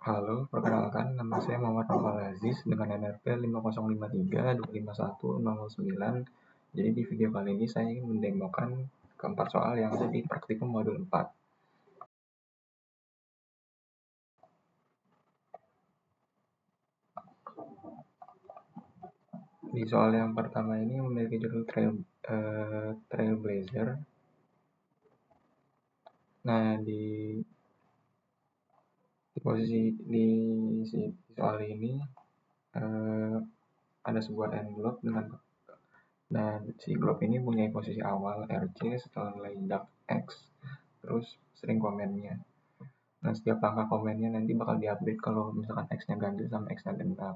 Halo, perkenalkan nama saya Muhammad Nofal Aziz dengan NRP 5053251009. Jadi di video kali ini saya ingin mendemokan keempat soal yang ada di praktikum modul 4. Di soal yang pertama ini memiliki judul Trailblazer. Nah, di soal ini ada sebuah envelope dan si globe ini punya posisi awal RC setelah nilai jak X, terus string komennya. Nah, setiap langkah komennya nanti bakal diupdate kalau misalkan X-nya ganjil sama X-nya genap.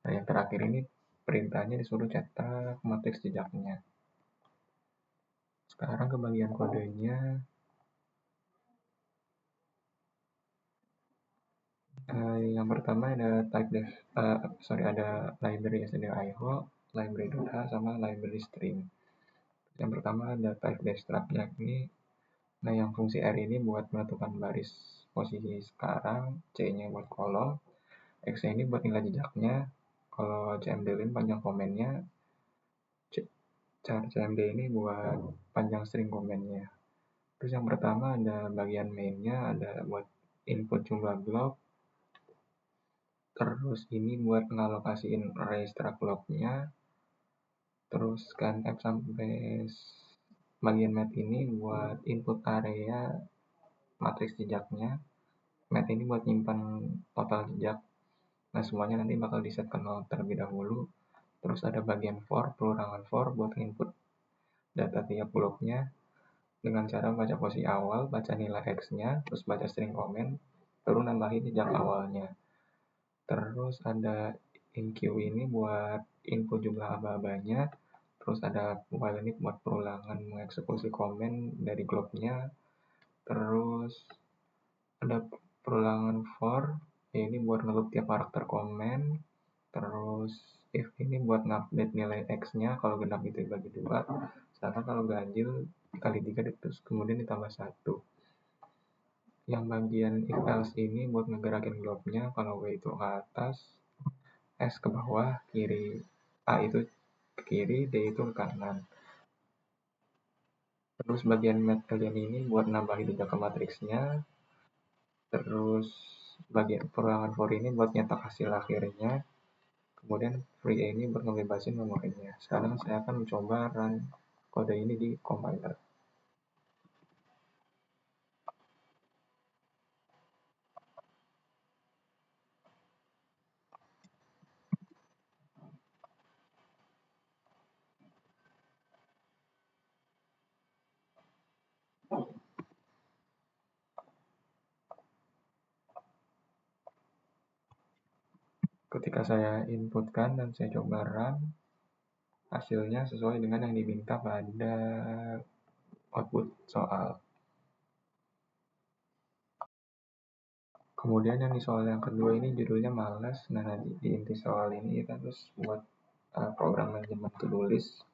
Nah, yang terakhir ini perintahnya disuruh cetak matriks jejaknya. Sekarang ke bagian kodenya. Yang pertama ada ada library stdio, library.h, sama library string. Yang pertama ada type-struct-nya ini. Nah, yang fungsi R ini buat menentukan baris posisi sekarang, C-nya buat kolom, X ini buat nilai jejaknya. Kalau cmd panjang komennya, char cmd ini buat panjang string komennya. Terus yang pertama ada bagian mainnya, ada buat input jumlah block. Terus ini buat ngalokasiin array struct blocknya. Terus scanf sampai bagian math ini buat input area matriks jejaknya. Math ini buat nyimpan total jejak. Nah, semuanya nanti bakal di set ke 0 terlebih dahulu. Terus ada bagian for, pelurangan for buat input data tiap bloknya dengan cara baca posisi awal, baca nilai X-nya, terus baca string comment, terus nambahin jejak awalnya. Terus ada inq ini buat input jumlah aba-abanya. Terus ada while ini buat perulangan mengeksekusi komen dari globnya. Terus ada perulangan for, ini buat ngeloop tiap karakter komen. Terus if ini buat ngupdate nilai X-nya, kalau genap itu dibagi 2, sedangkan kalau ganjil dikali 3, terus kemudian ditambah 1. Yang bagian if else ini buat ngegerakin globe-nya, kalau W itu ke atas, S ke bawah, kiri, A itu ke kiri, D itu ke kanan. Terus bagian math kalian ini buat nambahin jejak ke matriksnya. Terus bagian perulangan for ini buat nyetak hasil akhirnya. Kemudian free ini buat ngebebasin memorinya. Sekarang saya akan mencoba run kode ini di compiler. Ketika saya inputkan dan saya coba run, hasilnya sesuai dengan yang diminta pada output soal. Kemudian yang di soal yang kedua ini judulnya malas. Nah, di inti soal ini kita terus buat program manajemen to-do list.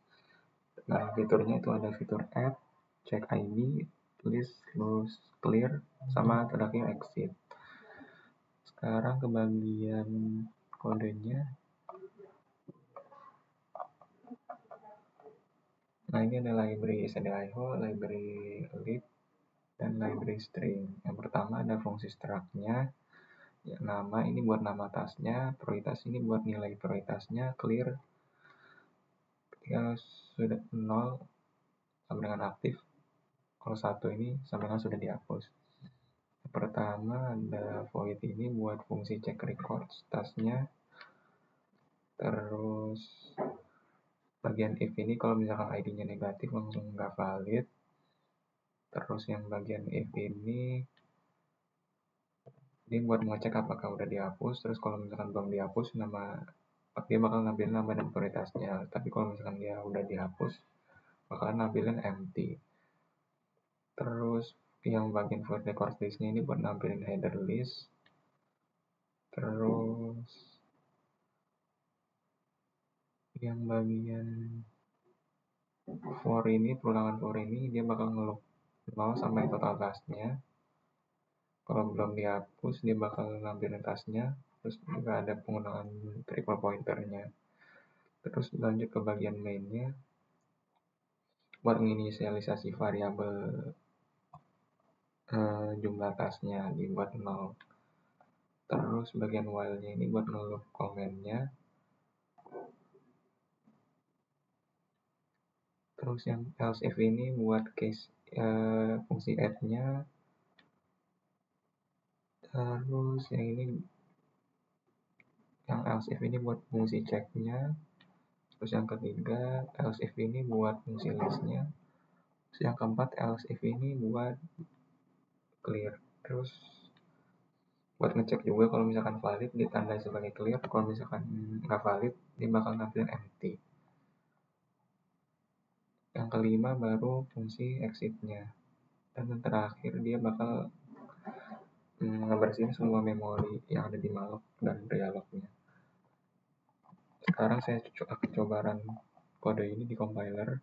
Nah, fiturnya itu ada fitur add, check ID, list, close, clear, sama terakhir exit. Sekarang ke bagian kodenya. Nah, ini ada library stdio, library lib, dan library string. Yang pertama ada fungsi struct-nya. Ya, nama ini buat nama tasnya, prioritas ini buat nilai prioritasnya, clear ketika sudah 0 sama dengan aktif. Kalau 1 ini sama dengan sudah dihapus. Yang pertama ada void ini buat fungsi check records tasnya. Terus bagian if ini kalau misalkan ID-nya negatif langsung nggak valid. Terus yang bagian if ini buat mengecek apakah udah dihapus. Terus kalau misalkan belum dihapus, dia bakal ngambil nama dan prioritasnya. Tapi kalau misalkan dia udah dihapus, bakalan nampilin empty. Terus yang bagian for record list-nya ini buat nampilin header list. Terus yang bagian perulangan for ini dia bakal ngeloop 0 sampai total last-nya. Kalau belum dihapus, dia bakal ngambilin tasnya. Terus juga ada penggunaan triple pointernya. Terus lanjut ke bagian mainnya, buat menginisialisasi variabel jumlah tasnya dibuat 0. Terus bagian while-nya ini buat ngeloop komennya. Terus yang else if ini buat case fungsi add-nya. Terus yang else if ini buat fungsi check-nya. Terus yang ketiga else if ini buat fungsi list-nya. Terus yang keempat else if ini buat clear. Terus buat ngecek juga kalau misalkan valid ditandai sebagai clear, kalau misalkan nggak valid dia bakal ngambil empty. Yang kelima baru fungsi exit-nya, dan yang terakhir dia bakal ngebersihin semua memori yang ada di malloc dan dialognya. Sekarang saya akan coba run kode ini di compiler.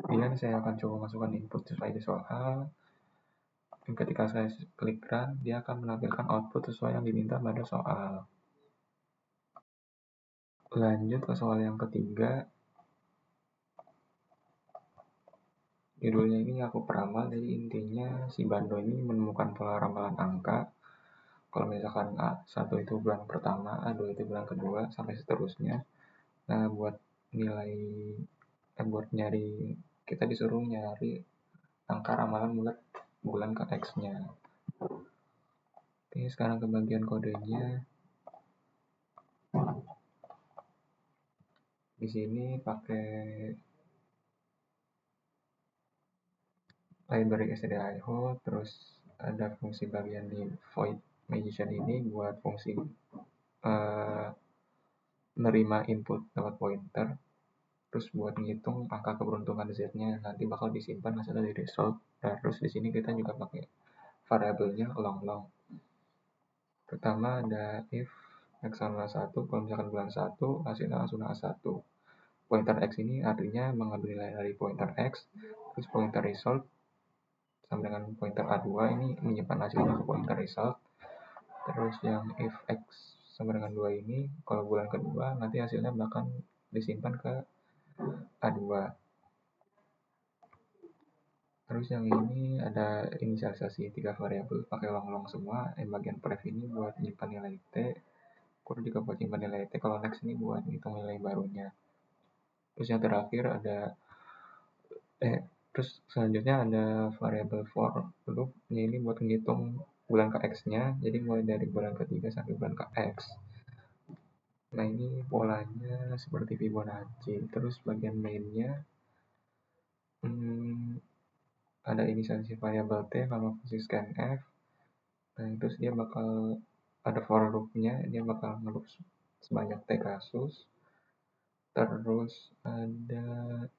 Kemudian saya akan coba masukkan input sesuai di soal. Dan ketika saya klik run, dia akan menampilkan output sesuai yang diminta pada soal. Lanjut ke soal yang ketiga. Judulnya ini aku peramal, jadi intinya si Bando ini menemukan pola ramalan angka. Kalau misalkan A1 itu bulan pertama, A2 itu bulan kedua, sampai seterusnya. Nah, buat nyari, kita disuruh nyari angka ramalan bulan ke X-nya. Oke, sekarang ke bagian kodenya. Di sini pakai library stdio, terus ada fungsi bagian di void magician ini buat fungsi nerima input lewat pointer. Terus buat ngitung angka keberuntungan Z-nya nanti bakal disimpan hasilnya di result. Terus di sini kita juga pakai variabelnya long. Pertama ada if x sama 1, kalau misalkan bulan 1 hasilnya langsung A1. Pointer x ini artinya mengambil nilai dari pointer x, terus pointer result sama dengan pointer A2 ini menyimpan hasilnya ke pointer result. Terus yang if x sama dengan 2 ini kalau bulan kedua nanti hasilnya bakal disimpan ke A2. Terus yang ini ada inisialisasi 3 variabel pakai long semua. Yang bagian pref ini buat nyimpan nilai t, kur juga buat nyimpan nilai t. Kalau next ini buat ngitung nilai barunya. Terus yang terakhir ada terus selanjutnya ada variabel for loop. Ini buat ngitung bulan ke X-nya. Jadi mulai dari bulan ketiga sampai bulan ke X. Nah, ini polanya seperti Fibonacci. Terus bagian mainnya ada inisialisasi variabel t sama fungsi scanf. Nah, terus dia bakal ada for loop-nya, dia bakal ngeloop sebanyak t kasus. Terus ada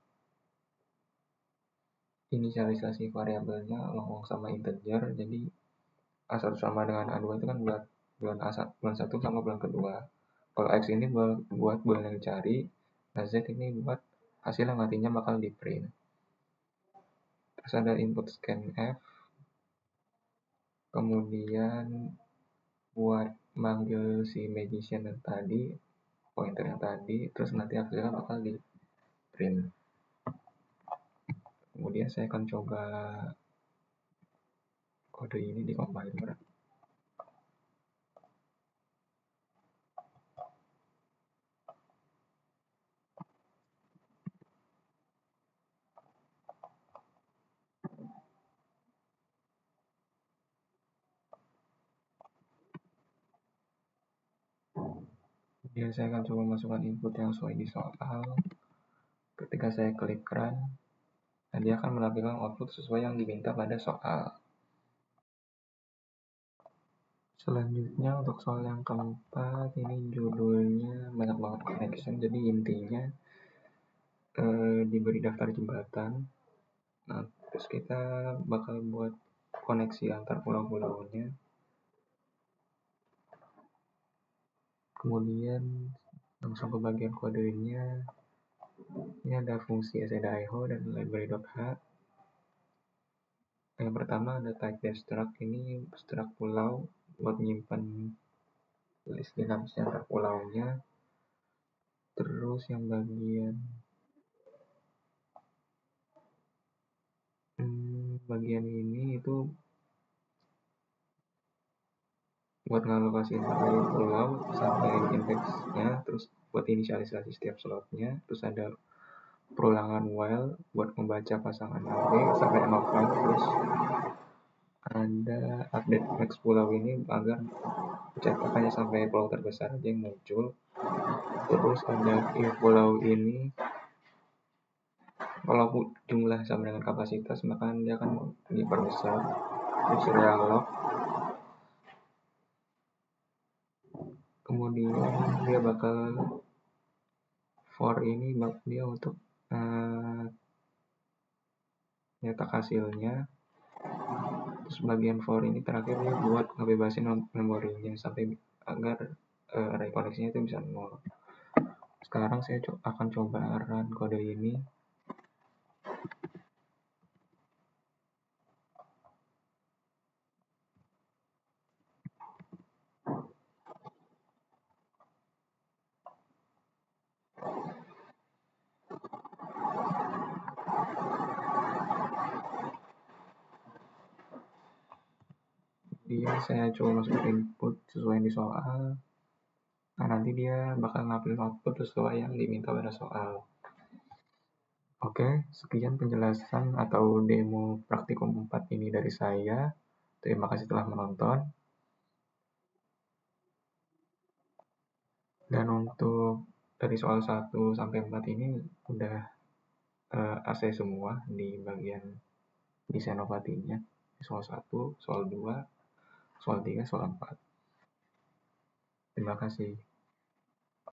inisialisasi variabelnya long sama integer. Jadi A1 sama dengan A2 itu kan bulan A1 sama bulan kedua. Kalau X ini buat bulan yang dicari, nah Z ini buat hasil yang nantinya bakal di print. Terus ada input scanf, kemudian buat manggil si magician yang tadi, pointer yang tadi, terus nanti hasilnya bakal di print. Kemudian saya akan coba kode ini di compiler. Kemudian saya akan coba masukkan input yang sesuai di soal. Ketika saya klik run, nah dia akan menampilkan output sesuai yang diminta pada soal. Selanjutnya untuk soal yang keempat, ini judulnya banyak banget connection, jadi intinya diberi daftar jembatan. Nah, terus kita bakal buat koneksi antar pulau-pulaunya. Kemudian langsung ke bagian kodenya. Ini ada fungsi SEDIHO dan library.h. Yang pertama ada type struct, ini struct pulau buat nyimpan list dinamis antar pulaunya. Terus yang bagian ini itu buat ngalokasiin dari pulau sampai indeksnya, terus buat inisialisasi setiap slotnya. Terus ada perulangan while buat membaca pasangan AB sampai 0, terus ada update max pulau ini agar cetakannya sampai pulau terbesar aja yang muncul. Terus ada if pulau ini kalau jumlah sama dengan kapasitas maka dia akan diperbesar. Terus real log, kemudian dia bakal for ini dia untuk nyetak hasilnya. Terus bagian for ini terakhir dia buat ngebebasin memorinya sampai agar array koneksinya itu bisa 0. Sekarang saya akan coba run kode ini. Dia saya coba masuk input sesuai yang di soal. Nah, nanti dia bakal ngambil output sesuai yang diminta pada soal. Oke, sekian penjelasan atau demo praktikum 4 ini dari saya. Terima kasih telah menonton. Dan untuk dari soal 1 sampai 4 ini udah AC semua di bagian desain Novatinya. Soal 1, soal 2, soal 3, soal 4. Terima kasih.